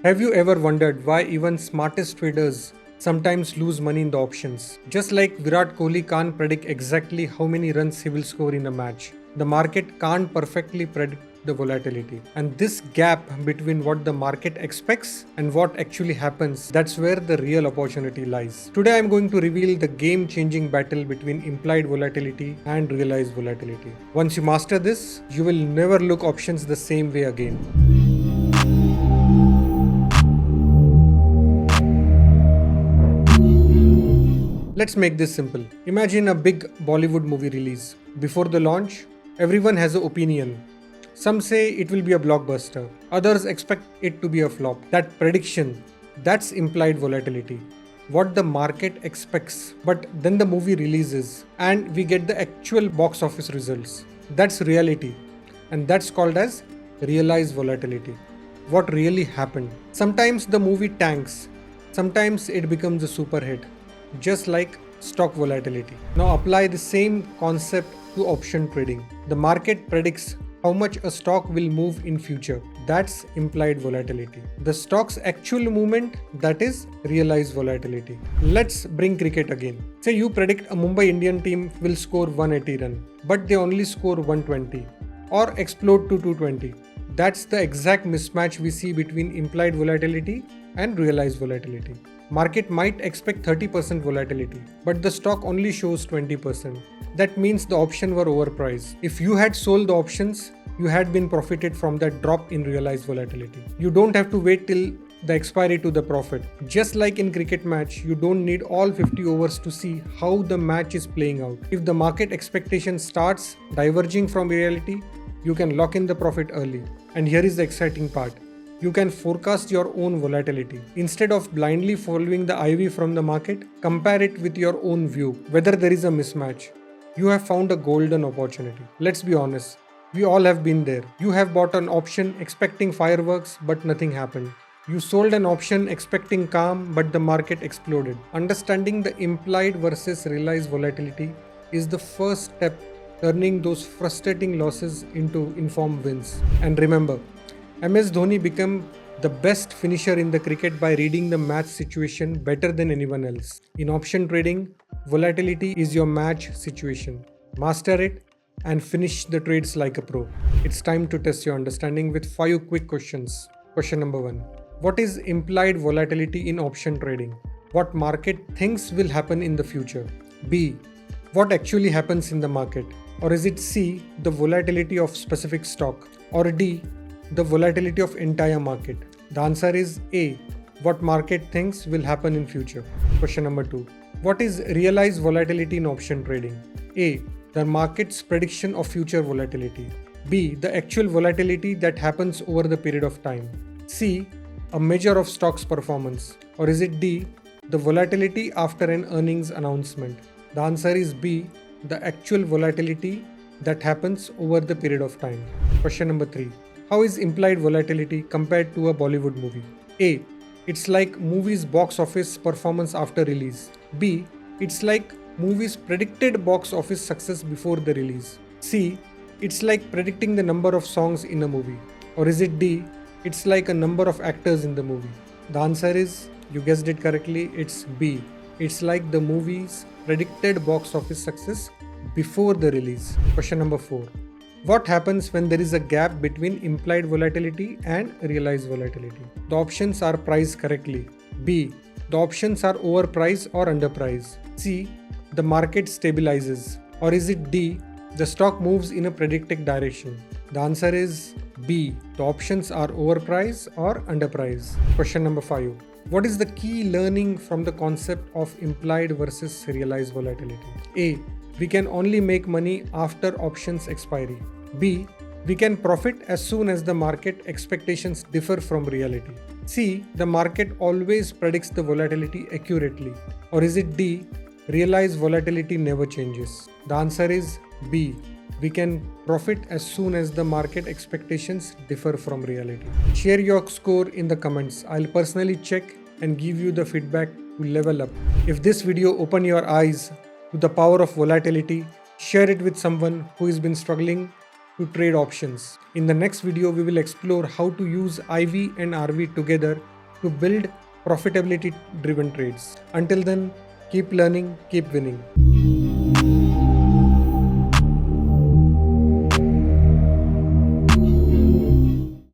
Have you ever wondered why even smartest traders sometimes lose money in the options? Just like Virat Kohli can't predict exactly how many runs he will score in a match, the market can't perfectly predict the volatility. And this gap between what the market expects and what actually happens, that's where the real opportunity lies. Today I'm going to reveal the game-changing battle between implied volatility and realized volatility. Once you master this, you will never look options the same way again. Let's make this simple. Imagine a big Bollywood movie release. Before the launch, everyone has an opinion. Some say it will be a blockbuster. Others expect it to be a flop. That prediction, that's implied volatility. What the market expects. But then the movie releases and we get the actual box office results. That's reality. And that's called as realized volatility. What really happened. Sometimes the movie tanks. Sometimes it becomes a super hit. Just like stock volatility. Now apply the same concept to option trading. The market predicts how much a stock will move in future. That's implied volatility. The stock's actual movement, that is realized volatility. Let's bring cricket again. Say you predict a Mumbai Indian team will score 180 run, but they only score 120 or explode to 220. That's the exact mismatch we see between implied volatility and realized volatility. Market might expect 30% volatility, but the stock only shows 20%. That means the option were overpriced. If you had sold the options, you had been profited from that drop in realized volatility. You don't have to wait till the expiry to the profit. Just like in cricket match, you don't need all 50 overs to see how the match is playing out. If the market expectation starts diverging from reality, you can lock in the profit early. And here is the exciting part. You can forecast your own volatility. Instead of blindly following the IV from the market, compare it with your own view, whether there is a mismatch. You have found a golden opportunity. Let's be honest, we all have been there. You have bought an option expecting fireworks, but nothing happened. You sold an option expecting calm, but the market exploded. Understanding the implied versus realized volatility is the first step, turning those frustrating losses into informed wins. And remember, MS Dhoni became the best finisher in the cricket by reading the match situation better than anyone else. In option trading, volatility is your match situation. Master it and finish the trades like a pro. It's time to test your understanding with 5 quick questions. Question number 1. What is implied volatility in option trading? What market thinks will happen in the future? B. What actually happens in the market? Or is it C. The volatility of specific stock? Or D. The volatility of entire market? The answer is A. What market thinks will happen in future. Question number 2. What is realized volatility in option trading? A. The market's prediction of future volatility. B. The actual volatility that happens over the period of time. C. A measure of stock's performance. Or is it D. The volatility after an earnings announcement? The answer is B. The actual volatility that happens over the period of time. Question number 3. How is implied volatility compared to a Bollywood movie? A. It's like movies' box office performance after release. B. It's like movies' predicted box office success before the release. C. It's like predicting the number of songs in a movie. Or is it D. It's like a number of actors in the movie? The answer is, you guessed it correctly, it's B. It's like the movie's predicted box office success before the release. Question number 4. What happens when there is a gap between implied volatility and realized volatility? The options are priced correctly. B. The options are overpriced or underpriced. C. The market stabilizes. Or is it D. The stock moves in a predicted direction? The answer is B. The options are overpriced or underpriced. Question number 5. What is the key learning from the concept of implied versus realized volatility? A. We can only make money after options expiry. B. We can profit as soon as the market expectations differ from reality. C. The market always predicts the volatility accurately. Or is it D. Realized volatility never changes? The answer is B. We can profit as soon as the market expectations differ from reality. Share your score in the comments. I'll personally check and give you the feedback to level up. If this video opened your eyes to the power of volatility, share it with someone who has been struggling to trade options. In the next video, we will explore how to use IV and RV together to build profitability driven trades. Until then, keep learning, keep winning.